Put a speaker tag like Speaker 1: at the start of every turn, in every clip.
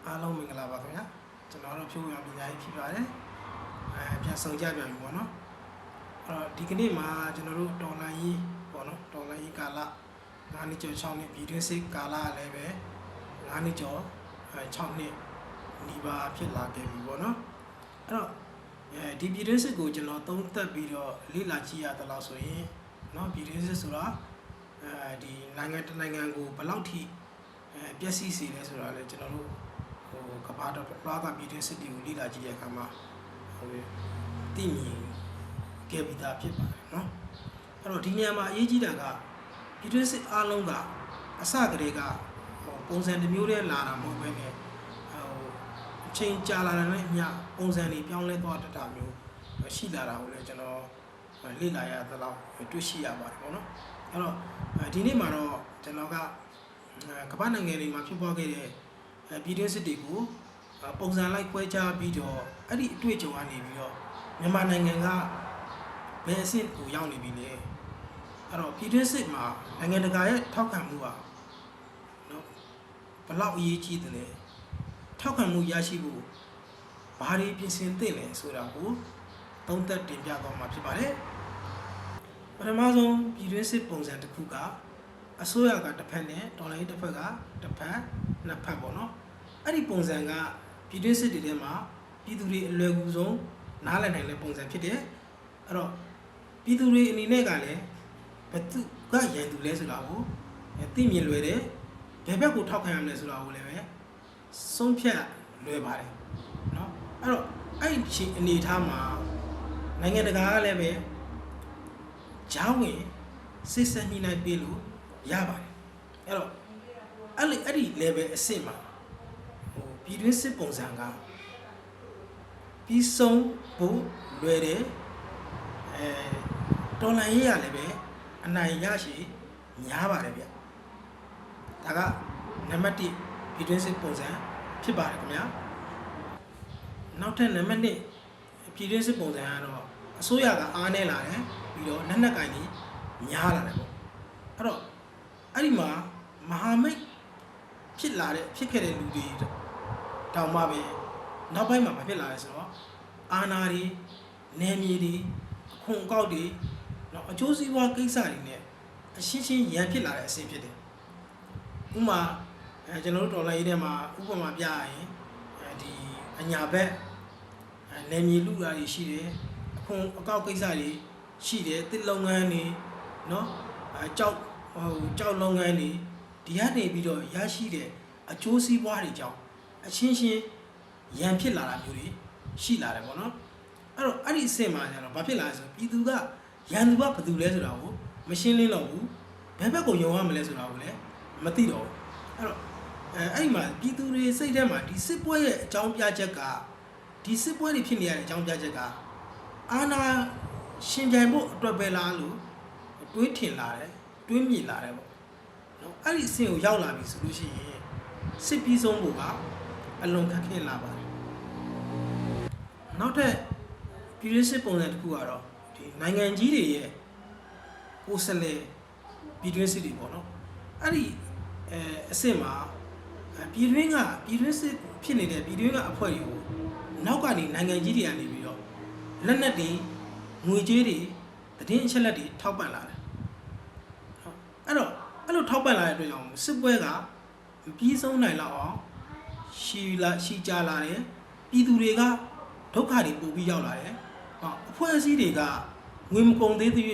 Speaker 1: အားလုံးမင်္ဂလာပါခင်ဗျာကျွန်တော်တို့ဖြိုးရပညာရေးဖြစ်ပါတယ်ပြန်ဆောင်ကြပြန်ပြီပေါ့နော်အဲ့တော့ဒီကနေ့မှာကျွန်တော်တို့တော်လိုင်းရေးပေါ့နော်တော်လိုင်းရေးကာလ9နှစ်ကျော်6နှစ်ပြည်တွင်းစစ်ကာလလည်းပဲ9နှစ်ကျော်6နှစ်နီးပါးဖြစ်လာခဲ့ပြီပေါ့နော်အဲ့တော့ဒီပြည်တွင်းစစ်ကိုကျွန်တော်သုံးသပ်ပြီးတော့လေ့လာကြည့်ရသလောက်ဆိုရင်နော်ပြည်တွင်းစစ်ဆိုတာဒီနိုင်ငံတစ်နိုင်ငံကိုဘယ်လောက်ထိပျက်စီးစေလဲဆိုတာလည်းကျွန်တော်တို့ကဘာတော့ဘာကပြည်တွင်းစစ်တွေကိုလေ့လာကြည့်တဲ့အခါမှာသိမြင်ခဲ့ပြီးသားဖြစ်ပါတယ်နော်အဲ့တော့ဒီနေရာမှာအရေးကြီးတာကပြည်တွင်းစစ်အလုံးကအစကတည်းကပုံစံတစ်မျိုးတည်းလာတာမဟုတ်ဘဲနဲ့အချိန်ကြာလာတဲ့ညပုံစံတွေပြောင်းလဲသွားတတ်တာမျိုးရှိလာတာကိုလည်းကျွန်တော်လေ့လာရသလောက်တွေ့ရှိရပါတယ်ပေါ့နော်အဲ့တော့ဒီနေ့မှာတော့ကျွန်တော်ကကမ္ဘာနိုင်ငံတွေမှာဖြစ်ပေါ်ခဲ့တဲ့ပြည်တွင်းစစ်တွေကိုပုံစံလိုက်ခွဲခြားပြီးတော့အဲ့ဒီအတွေ့အကြုံကနေပြီးတော့မြန်မာနိုင်ငံကဘယ်အဆင့်ကိုရောက်နေပြီလဲအဲ့တော့ပြည်တွင်းစစ်မှာနိုင်ငံတကာရဲ့ထောက်ခံမှုကနော်ဘယ်လောက်အရေးကြီးတယ်လဲထောက်ခံမှုရရှိဖို့ဘာတွေပြင်ဆင်သင့်လဲဆိုတာကိုသုံးသပ်တင်ပြသွားမှာဖြစ်ပါတယ်ပထမဆုံးပြည်တွင်းစစ်ပုံစံတစ်ခုကအစိုးရကတစ်ဖက်နဲ့တော်လှန်ရေးတစ်ဖက်ကတစ်ဖက်နှစ်ဖက်ပေါ့နော်အဲ့ဒီပုံစံကပြည်တွင်းစစ်တွေထဲမှာပြည်သူတွေအလွယ်ကူဆုံးနားလည်နိုင်တဲ့ပုံစံဖြစ်တယ်အဲ့တော့ပြည်သူတွေအနေနဲ့ကလည်းဘယ်သူကရန်သူလဲဆိုတာကိုသိမြင်လွယ်တယ်ဘယ်ဘက်ကိုထောက်ခံရမလဲဆိုတာကိုလည်းပဲဆုံးဖြတ်လွယ်ပါတယ်နော်အဲ့တော့အဲ့ဒီအနေအထားမှာနိုင်ငံတကာကလည်းပဲဂျားဝင်စစ်စက်ညှိနှိုင်းပေးလို့ရပါတယ်အဲ့တော့အဲ့ဒီ level အဆင့်မှာပြည်တွင်းစစ်ပုံစံကပြီးဆုံးဖို့လွယ်တယ်တော်လှန်ရေးရလည်းပဲအနိုင်ရရှိများပါတယ်ဗျဒါကနံပါတ်1ပြည်တွင်းစစ်ပုံစံဖြစ်ပါတယ်ခင်ဗျာနောက်ထပ်နံပါတ်2ပြည်တွင်းစစ်ပုံစံကတော့အစိုးရကအားနည်းလာတယ်ပြီးတော့လက်နက်ကင်ကြီးများလာတယ်ပေါ့အဲ့တော့အဲ့ဒီမှာမဟာမိတ်ဖြစ်ခဲ့တဲ့လူတွေတောင်မှပဲနောက်ပိုင်းမှာမဖြစ်လာလဲဆိုတော့အာဏာတွေနယ်မြေတွေအခွန်အကောက်တွေနော်အကျိုးစီးပွားကိစ္စတွေနဲ့အရှင်းရှင်းရန်ဖြစ်လာတဲ့အဆင့်ဖြစ်တယ်ဥပမာကျွန်တော်တို့တော်လိုင်းရေးထဲမှာဥပမာပြရရင်ဒီအညာဘက်နယ်မြေလူရာတွေရှိတယ်အခွန်အကောက်ကိစ္စတွေရှိတယ်တစ်လုပ်ငန်းတွေနော်ကြောက်လုပ်ငန်းတွေဒီကနေပြီးတော့ရရှိတဲ့အကျိုးစီးပွားတွေကြောင့်အချင်းချင်းရန်ဖြစ်လာတာမျိုးတွေရှိလာတယ်ပေါ့နော်အဲ့တော့အဲ့ဒီအဆင့်မှာကျတော့ဘာဖြစ်လာလဲဆိုပြည်သူကရန်သူကဘယ်သူလဲဆိုတာကိုမရှင်းလင်းတော့ဘူးဘယ်ဘက်ကိုယုံရမလဲဆိုတာကိုလည်းမသိတော့ဘူးအဲ့တော့အဲ့ဒီမှာပြည်သူတွေစိတ်ထဲမှာဒီစစ်ပွဲရဲ့အကြောင်းပြချက်ကဒီစစ်ပွဲတွေဖြစ်နေရတဲ့အကြောင်းပြချက်ကအာဏာရှင်ပြိုင်ဖို့အတွက်ပဲလားလို့တွေးထင်လာတယ်တွေးမြင်လာတယ်ပေါ့နော်အဲ့ဒီအဆင့်ကိုရောက်လာပြီဆိုလို့ရှိရင်စစ်ပြီးဆုံးဖို့ကအလွန်ခက်ခဲလာပါတယ်နောက်ထပ်ပြည်တွင်းစစ်ပုံစံတစ်ခုကတော့ဒီနိုင်ငံကြီးတွေရဲ့ကိုယ်စားလှယ်ပြည်တွင်းစစ်တွေပေါ့နော်အဲ့ဒီအဆင့်မှာပြည်တွင်းစစ်ဖြစ်နေတဲ့ပြည်တွင်းကအဖွဲ့တွေကိုနောက်ကနေနိုင်ငံကြီးတွေကနေပြီးတော့လက်နက်တွေငွေကြေးတွေသတင်းအချက်အလက်တွေထောက်ပံ့လာတယ်အဲ့လိုထောက်ပံ့လာတဲ့အတွက်ကြောင့်စစ်ပွဲကပြီးဆုံးနိုင်လောက်အောင်ရှိကြလာတယ်ပြည်သူတွေကဒုက္ခတွေပိုပြီးရောက်လာတယ်အဖွဲ့အစည်းတွေကငွေမကုန်သေးသေး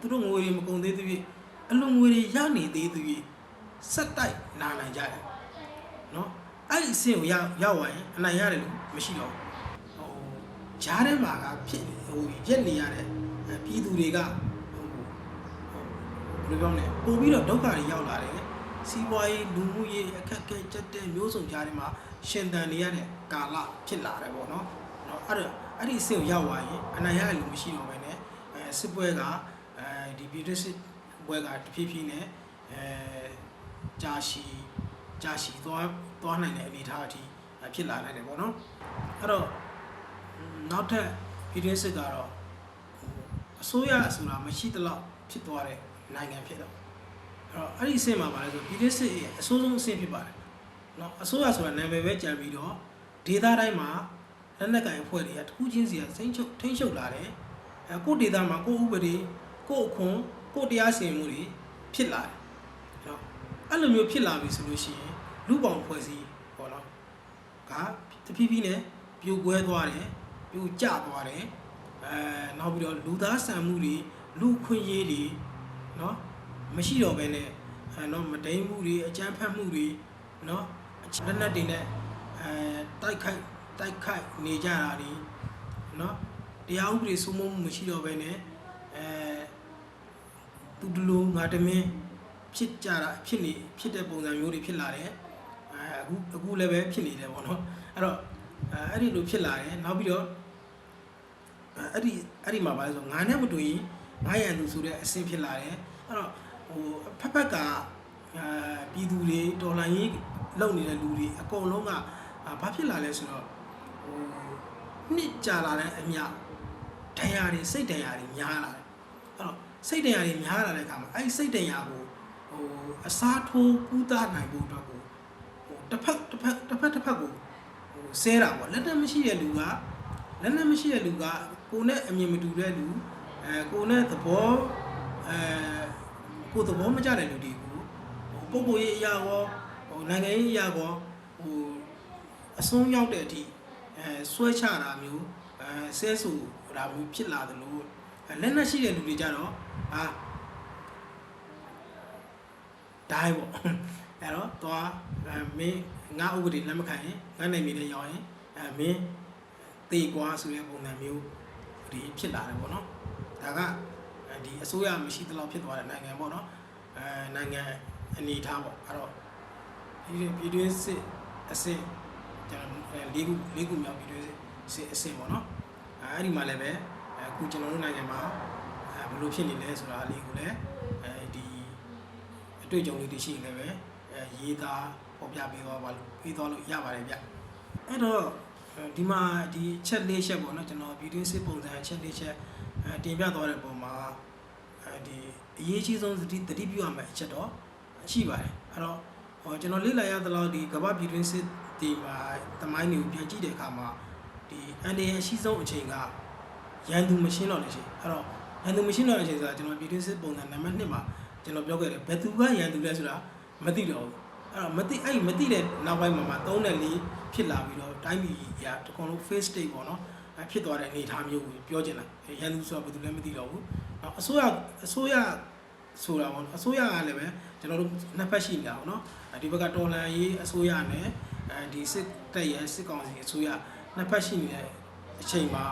Speaker 1: သူတို့ငွေတွေမကုန်သေးသေးအလွန်ငွေတွေရနေသေးသေးစက်တိုက်နာနိုင်ကြတယ်နော်အဲ့ဒီအဆင့်ကိုရောက်သွားရင်အနိုင်ရတယ်လို့မရှိတော့ဂျားထဲမှာကဖြစ်ရက်နေရတဲ့ပြည်သူတွေကဘယ်လိုပြောမလဲပို့ပြီးတော့ဒုက္ခတွေရောက်လာတယ်စီးပွားရေးလူမှုရေးအခက်အခဲကြက်တဲ့မျိုးစုံကြားထဲမှာရှင်သန်နေရတဲ့ကာလဖြစ်လာတယ်ပေါ့နော်အဲ့ဒီအဆင့်ကိုရောက်သွားရင်အနိုင်ရတယ်လို့မရှိတော့ဘဲနဲ့စစ်ပွဲကဒီပြည်တွင်းစစ်ပွဲကတဖြည်းဖြည်းနဲ့ကြာရှည်သွားနိုင်တဲ့အနေအထားအထိဖြစ်လာနိုင်တယ်ပေါ့နော်အဲ့တော့နောက်ထပ်ပြည်တွင်းစစ်ကတော့အစိုးရဆိုတာမရှိသလောက်ဖြစ်သွားတဲ့နိုင်ငံဖြစ်တော့အဲ့ဒီအဆင့်မှာပါလဲဆိုပြည်တွင်းစစ်ရဲ့အဆိုးဆုံးအဆင့်ဖြစ်ပါတယ် နော်အစိုးရဆိုတာနာမည်ပဲကြံပြီးတော့ဒေသတိုင်းမှာလက်နက်ကင်အဖွဲ့တွေကတခုချင်းစီကထိန်းချုပ်လာတယ်ကိုဒေသမှာကိုဥပဒေကိုအခွန်ကိုတရားစီရင်မှုတွေဖြစ်လာတယ်နော်အဲ့လိုမျိုးဖြစ်လာပြီဆိုလို့ရှိရင်လူပေါင်းဖွဲ့စည်းပေါ့နော်ကတဖြည်းဖြည်းနဲ့ပြိုကွဲသွားတယ်ပြိုကျသွားတယ်နောက်ပြီးတော့လူသားဆန်မှုတွေလူခွင့်ရေးတွေနော်မရှိတော့ဘဲနဲ့နော်မတိမ်မှုတွေအကြမ်းဖက်မှုတွေနော်လက်နက်တွေနဲ့တိုက်ခိုက်နေကြတာတွေနော်တရားဥပဒေစိုးမိုးမှုမရှိတော့ဘဲနဲ့သူတလူငါတမင်းဖြစ်ကြတာဖြစ်တဲ့ပုံစံမျိုးတွေဖြစ်လာတယ်အခုလည်းပဲဖြစ်နေတယ်ပေါ့နော်အဲ့တော့အဲ့ဒီလိုဖြစ်လာတယ်နောက်ပြီးတော့အဲ့ဒီမှာပါလဲဆိုငါနဲ့မတူရင်ငါရန်သူဆိုတဲ့အဆင့်ဖြစ်လာတယ်အဲ့တော့ဖက်ကပြည်သူတွေတော်လှန်ရေးလုပ်နေတဲ့လူတွေအကုန်လုံးကဘာဖြစ်လာလဲဆိုတော့နှစ်ကြာလာတဲ့အမျှဒဏ်ရာတွေစိတ်ဒဏ်ရာတွေများလာတယ်အဲ့တော့စိတ်ဒဏ်ရာတွေများလာတဲ့အခါမှာအဲ့ဒီစိတ်ဒဏ်ရာကိုအစားထိုးကုသနိုင်ဖို့အတွက်ကိုတစ်ဖက်ကိုဆဲတာပေါ့လက်နက်မရှိတဲ့လူကကိုနဲ့အမြင်မတူတဲ့လူကိုနဲ့သဘောကိုသဘောမကျတဲ့လူတွေကိုပုဂ္ဂိုလ်ရေးအရာရောနိုင်ငံရေးအရာရောအဆုံးရောက်တဲ့အထိဆွဲချတာမျိုးဆဲဆူတာမျိုးဖြစ်လာတယ်လို့လက်နက်ရှိတဲ့လူတွေကြတော့ဒိုင်းပေါ့အဲ့တော့သွားမင်းငါဥပဒေလက်မခံရင်ငါနိုင်မိတဲ့ရောက်ရင်မင်းတေကွာဆိုတဲ့ပုံစံမျိုးဒီဖြစ်လာတယ်ပေါ့နော်ဒါကဒီအစိုးရမရှိသလောက်ဖြစ်သွားတဲ့နိုင်ငံပေါ့နော်နိုင်ငံအနေထားပေါ့အဲ့တော့ဒီပြည်တွင်းစစ်အဆင့်ကျွန်တော်၄ခုမြောက်ပြည်တွင်းစစ်အဆင့်ပေါ့နော်အဲ့ဒီမှာလည်းပဲအခုကျွန်တော်တို့နိုင်ငံမှာဘယ်လိုဖြစ်နေလဲဆိုတာလေးကိုလည်းဒီအတွေ့အကြုံလေးတွေရှိနေလည်းပဲရေးသားပေါ်ပြပေးသွားလို့ရပါတယ်ဗျအဲ့တော့ဒီမှာဒီချက်၄ချက်ပေါ့နော်ကျွန်တော်ပြည်တွင်းစစ်ပုံစံချက်၄ချက်တင်ပြသွားတဲ့ပုံမှာဒီအရေးကြီးဆုံးသတိပြုရမယ့်အချက်တော့ရှိပါတယ်အဲ့တော့ကျွန်တော်လေ့လာရသလောက်ဒီကမ္ဘာပြည်တွင်းစစ်ဒီမှာသမိုင်းတွေကိုပြန်ကြည့်တဲ့အခါမှာဒီအန်ဒီရဲ့အရှိဆုံးအချိန်ကရန်သူမရှင်းတော့လို့ရှိအဲ့တော့ရန်သူမရှင်းတော့တဲ့အချိန်ဆိုတာကျွန်တော်ပြည်တွင်းစစ်ပုံစံနံပါတ်1မှာကျွန်တော်ပြောခဲ့တယ်ဘယ်သူကရန်သူလဲဆိုတာမသိတော့ဘူးအဲ့တော့မသိတဲ့နောက်ပိုင်းမှာ3နဲ့4ဖြစ်လာပြီးတော့တိုင်းပြည်ကတခုလုံး face state ပေါ့နော်ဖြစ်သွားတဲ့အနေအထားမျိုးကိုပြောချင်တာရန်သူဆိုတာဘယ်သူလဲမသိတော့ဘူးနောက်အစိုးရဆိုတာပေါ့အစိုးရကလည်းပဲကျွန်တော်တို့နှစ်ဖက်ရှိနေတာပေါ့နော်ဒီဘက်ကတော်လှန်ရေးအစိုးရနဲ့ဒီစစ်တပ်ရဲ့စစ်ကောင်စီအစိုးရနှစ်ဖက်ရှိနေတဲ့အချိန်မှာ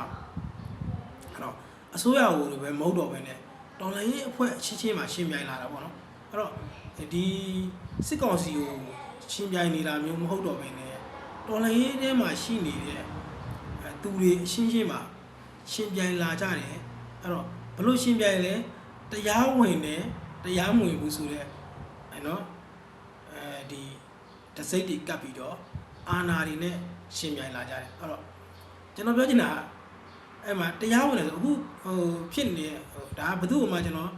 Speaker 1: အဲ့တော့အစိုးရကိုလည်းပဲမဟုတ်တော့ဘဲနဲ့တော်လှန်ရေးအဖွဲ့အချင်းချင်းမှာရှင်းပြိုင်လာတာပေါ့နော်အဲ့တော့ဒီစစ်ကောင်စီကိုရှင်းပြိုင်နေတာမျိုးမဟုတ်တော့ဘဲနဲ့တော်လှန်ရေးထဲမှာရှိနေတဲ့သူတွေအချင်းချင်းမှာရှင်းပြိုင်လာကြတယ်အဲ့တော့ဘလို့ရှင်းပြိုင်လဲတရားဝင်တယ်တရားမဝင်ဘူးဆိုတော့နော်ဒီတစိတ်တွေကပ်ပြီးတော့အာဏာတွေနဲ့ရှင်းပြိုင်လာကြတယ်အဲ့တော့ကျွန်တော်ပြောချင်တာအဲ့မှာတရားဝင်တယ်ဆိုအခုဖြစ်နေတဲ့ဒါဘယ်သူ့မှကျွန်တော်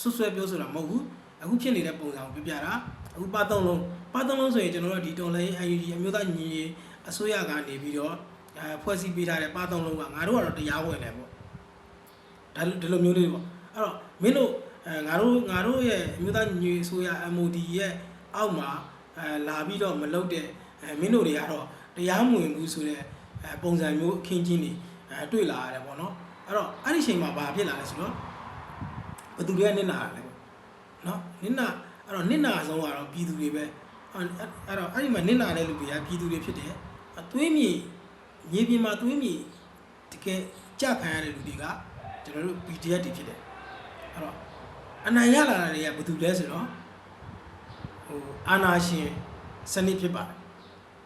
Speaker 1: ဆွဆွဲပြောဆိုတာမဟုတ်ဘူးအခုဖြစ်နေတဲ့ပုံစံကိုပြပြတာအခုပါသုံးလုံးဆိုရင်ကျွန်တော်တို့ဒီတော်လိုင်း UNG အမျိုးသားညီညွတ်ရေးအစိုးရကနေပြီးတော့ဖွဲ့စည်းပေးထားတဲ့ပါသုံးလုံးကငါတို့ကတော့တရားဝင်တယ်ပေါ့ဒါဒီလိုမျိုးလေးပေါ့အဲ့တော့မင်းတို့ငါတို့ရဲ့အမျိုးသားညီညွတ်ရေးအစိုးရ MOD ရဲ့အောက်မှာလာပြီးတော့မလုပ်တဲ့မင်းတို့တွေကတော့တရားမဝင်ဘူးဆိုတဲ့ပုံစံမျိုးအခင်းချင်းတွေတွေ့လာရတယ်ပေါ့နော်အဲ့တော့အဲ့ဒီအချိန်မှာဘာဖြစ်လာလဲဆိုတော့ဘသူတွေကနစ်နာရလဲပေါ့နော်နစ်နာအဲ့တော့နစ်နာဆုံးကတော့ပြည်သူတွေပဲအဲ့တော့အဲ့ဒီမှာနစ်နာတဲ့လူတွေကပြည်သူတွေဖြစ်တယ်သွေးမြေပြင်မှာသွေးမြေတကယ်ကြခံရတဲ့လူတွေကကျွန်တော်တို့ PDF တွေဖြစ်တယ်အဲ့တော့အနိုင်ရလာတာတွေကဘသူလဲဆိုတော့အာဏာရှင်စနစ်ဖြစ်ပါတယ်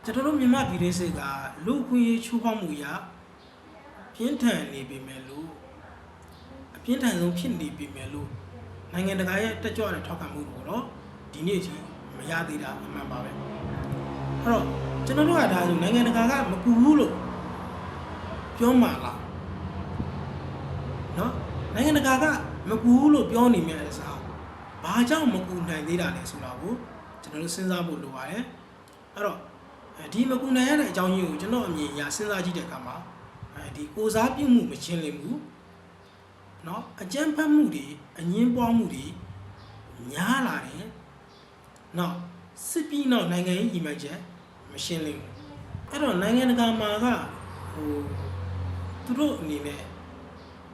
Speaker 1: ကျွန်တော်တို့မြန်မာပြည်ရေးစိတ်ကလူခွင့်ရေးချိုးဖောက်မှုရပြင်းထန်နေပြီမဲ့လို့အပြင်းထန်ဆုံးဖြစ်နေပြီမဲ့လို့နိုင်ငံတကာရဲ့တက်ကြွတဲ့ထောက်ခံမှုကိုတော့ဒီနေ့ထိမရသေးတာအမှန်ပါပဲအဲ့တော့ကျွန်တော်တို့ကဒါဆိုနိုင်ငံတကာကမကူဘူးလို့ပြောမှာလားနော်နိုင်ငံတကာကမကူဘူးလို့ပြောနေမြဲတဲ့စားဘာကြောင့်မကူနိုင်သေးတာလဲဆိုတာကို ကျွန်တော်တို့စဉ်းစားဖို့လိုပါတယ်အဲ့တော့ဒီမကူနိုင်ရတဲ့အကြောင်းရင်းကိုကျွန်တော်အမြင်အရစဉ်းစားကြည့်တဲ့အခါမှာဒီကိုစားပြုမှုမရှင်းလင်းဘူးเนาะအကြမ်းဖက်မှုတွေအငင်းပွားမှုတွေများလာတယ်เนาะစစ်ပြီးနောက်နိုင်ငံရေးညီမချက်မရှင်းလင်းဘူးအဲ့တော့နိုင်ငံတကာမှာကသူတို့အနေနဲ့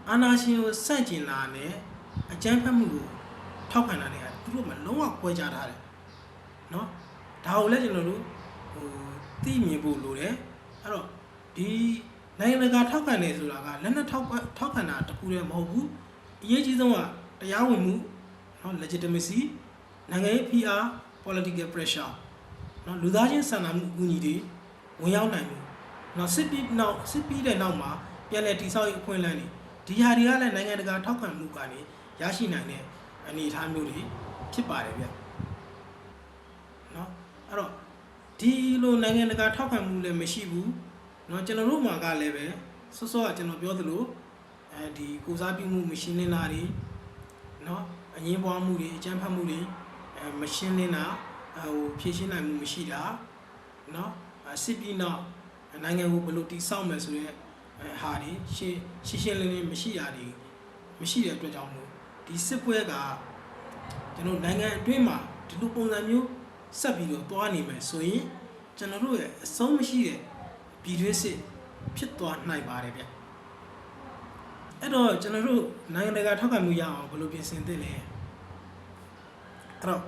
Speaker 1: အာဏာရှင်ကိုစန့်ကျင်လာတဲ့အကြမ်းဖက်မှုကိုထောက်ခံတာတွေကသူတို့မှလုံးဝကွဲကြထားတယ်เนาะဒါကိုလည်းကျွန်တော်တို့သိမြင်ဖို့လိုတယ်အဲ့တော့ဒီနိုင်ငံတကာထောက်ခံတယ်ဆိုတာကလက်နက်ထောက်ခံတာတခုတည်းမဟုတ်ဘူးအရေးကြီးဆုံးကတရားဝင်မှုเนาะ legitimacy နိုင်ငံရေး PR political pressure เนาะလူသားချင်းစာနာမှုအကူအညီတွေဝင်ရောက်နိုင်မှုเนาะစစ်ပြီးတဲ့နောက်မှာပြန်လည်တည်ဆောက်ရေးအခွင့်အလမ်းတွေဒီဟာတွေကလည်းနိုင်ငံတကာထောက်ခံမှုကနေရရှိနိုင်တဲ့အနေအထားမျိုးတွေဖြစ်ပါတယ်ဗျเนาะအဲ့တော့ဒီလိုနိုင်ငံတကာထောက်ခံမှုလည်းမရှိဘူးเนาะကျွန်တော်တို့မှာကလည်းပဲစောစောကကျွန်တော်ပြောသလိုဒီကိုစားပြုမှုမရှင်းလင်းတာတွေเนาะအငင်းပွားမှုတွေအကြမ်းဖက်မှုတွေမရှင်းလင်းတာဖြည့်ရှင်းနိုင်မှုမရှိတာเนาะစစ်ပြီးနောက်နိုင်ငံကိုဘယ်လိုတည်ဆောက်မယ်ဆိုတဲ့ဟာတွေရှင်းလင်းလင်းမရှိတဲ့အတွက်ကြောင့်မို့ဒီစစ်ပွဲကကျွန်တော်နိုင်ငံအတွင်းမှာဒီလိုပုံစံမျိုးဆက်ပြီးတော့တွားနေမယ်ဆိုရင်ကျွန်တော်တို့ရဲ့အဆုံးမရှိတဲ့ပြည်တွင်းစစ်ဖြစ်သွားနိုင်ပါတယ်ဗျအဲ့တော့ကျွန်တော်တို့နိုင်ငံတကာထောက်ခံမှုရအောင်ဘယ်လိုပြင်ဆင်သင့်လဲအဲ့တော့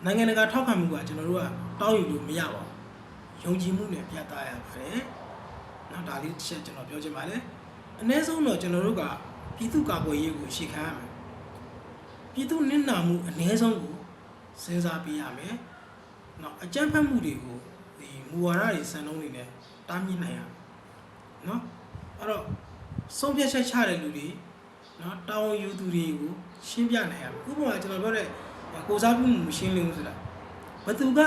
Speaker 1: နိုင်ငံတကာထောက်ခံမှုကကျွန်တော်တို့ကတောင်းယူလို့မရပါဘူးယုံကြည်မှုနဲ့ပြသရပါတယ်နောက်ဒါလေးတစ်ချက်ကျွန်တော်ပြောချင်ပါတယ်အနည်းဆုံးတော့ကျွန်တော်တို့ကပြည်သူ့ကာကွယ်ရေးကိုရှေ့ခံရမယ်ပြည်သူနစ်နာမှုအနည်းဆုံးကိုစဉ်းစားပေးရမယ်နောက်အကြမ်းဖက်မှုတွေကိုဒီမူဝါဒတွေစံနှုန်းတွေနဲ့တားမြစ်နိုင်ရမယ်နော်အဲ့တော့ဆုံးဖြတ်ချက်ချတဲ့လူတွေနော်တာဝန်ယူသူတွေကိုရှင်းပြနိုင်ရမယ်ဥပမာကျွန်တော်ပြောတဲ့ကိုစားပြုမှုမရှင်းလင်းဘူးဆိုတာဘယ်သူက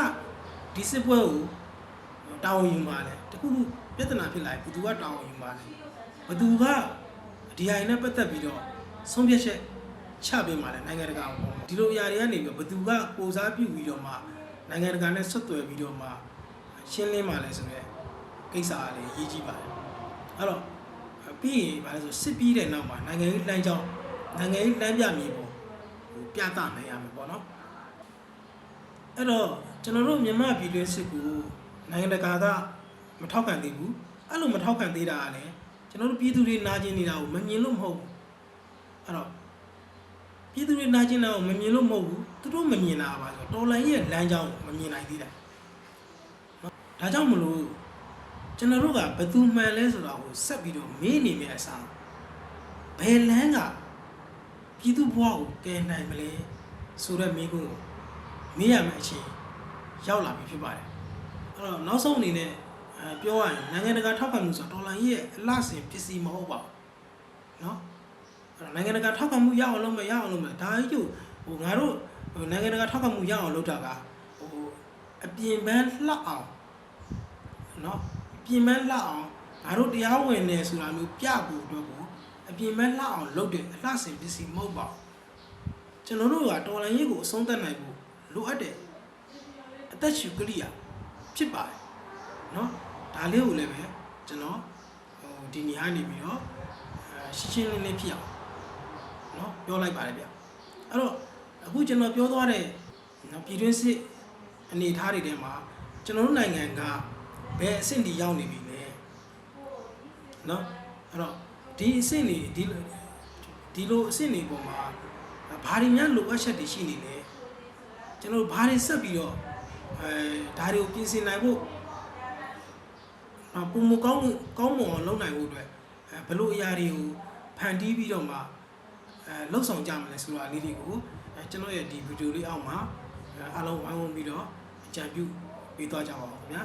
Speaker 1: ဒီစစ်ပွဲကိုတာဝန်ယူမှာလဲတခုခုပြဿနာဖြစ်လာဘယ်သူကတာဝန်ယူမှာလဲဘယ်သူကဒီဟာနဲ့ပတ်သက်ပြီးတော့ဆုံးဖြတ်ချက်ချပေးမှာလဲနိုင်ငံတကာပေါ့ဒီလိုအရာတွေကနေပြီးဘယ်သူကကိုစားပြုပြီးတော့မှနိုင်ငံတကာနဲ့ဆက်သွယ်ပြီးတော့မှရှင်းလင်းမှာလဲဆိုတဲ့ကိစ္စအလေးရေးကြည့်ပါတယ်အဲ့တော့ပြီးရင်ဗါလဲဆိုစစ်ပြီးတဲ့နောက်မှာနိုင်ငံရေးလမ်းကြောင်းနိုင်ငံရေးလမ်းပြမြေပေါ့ပြသနိုင်ရမယ်ပေါ့နော်အဲ့တော့ကျွန်တော်တို့မြန်မာပြည်တွင်းစစ်ကိုနိုင်ငံတကာကမထောက်ခံသေးဘူးအဲ့လိုမထောက်ခံသေးတာကလည်းကျွန်တော်တို့ပြည်သူတွေနာကျင်နေတာကိုမမြင်လို့မဟုတ်ဘူးအဲ့တော့ပြည်သူတွေနာကျင်တာကိုမမြင်လို့မဟုတ်ဘူးသူတို့မမြင်တာပါဆိုတော်လိုင်းရဲ့လမ်းကြောင်းကိုမမြင်နိုင်သေးတာဒါကြောင့်မလို့ကျွန်တော်တို့ကဘယ်သူမှန်လဲဆိုတာကိုဆက်ပြီးတော့မေးနေမြဲအစားဘယ်လမ်းကပြည်သူဘဝကိုကယ်နိုင်မလဲဆိုတဲ့မိကုန်းကိုမေးရမယ့်အချိန်ရောက်လာပြီဖြစ်ပါတယ်အဲ့တော့နောက်ဆုံးအနေနဲ့ပြောရရင်နိုင်ငံတကာထောက်ခံမှုဆိုတော့ဒေါ်လာရဲ့အလှဆင်ပစ္စည်းမဟုတ်ပါဘူးเนาะအဲ့တော့နိုင်ငံတကာထောက်ခံမှုရအောင်လုပ်မယ်ဒါကြီးကိုငါတို့နိုင်ငံတကာထောက်ခံမှုရအောင်လုပ်တာကအပြင်ပန်းလှအောင်เนาะပြင်ပန်းလှအောင်ငါတို့တရားဝင်နေဆိုတာမျိုးပြဖို့အတွက်ကိုအပြင်ပန်းလှအောင်လုပ်တဲ့အလှဆင်ပစ္စည်းမဟုတ်ပါဘူးကျွန်တော်တို့ကတော်လိုင်းရေးကိုအဆုံးသတ်နိုင်ဖို့လိုအပ်တယ်အသက်ရှူကရိယာဖြစ်ပါတယ်เนาะဒါလေးကိုလည်းပဲကျွန်တော်ဒီနေရာနေပြီးတော့ရှင်းလင်းဖြစ်အောင်เนาะပြောလိုက်ပါတယ်ဗျအဲ့တော့အခုကျွန်တော်ပြောသွားတဲ့ပြည်တွင်းစစ်အနေအထားတွေထဲမှာကျွန်တော်တို့နိုင်ငံကဘယ်အဆင့်ဒီရောက်နေပြီလဲเนาะအဲ့တော့ဒီအဆင့်တွေဒီလိုအဆင့်တွေပေါ်မှာဘာတွေများလိုအပ်ချက်တွေရှိနေလဲကျွန်တော်ဘာတွေဆက်ပြီးတော့ဒါတွေကိုပြင်ဆင်နိုင်ဖို့ပုံမကောင်းမွန်အောင်လုပ်နိုင်ဖို့အတွက်ဘယ်လိုအရာတွေကိုဖန်တီးပြီးတော့မှလှုပ်ဆောင်ကြမလဲဆိုတာလေးတွေကိုကျွန်တော်ရဲ့ဒီဗီဒီယိုလေးအောက်မှာအားလုံးဝိုင်းဝန်းပြီးတော့အကြံပြုပေးသွားကြပါဦးခင်ဗျာ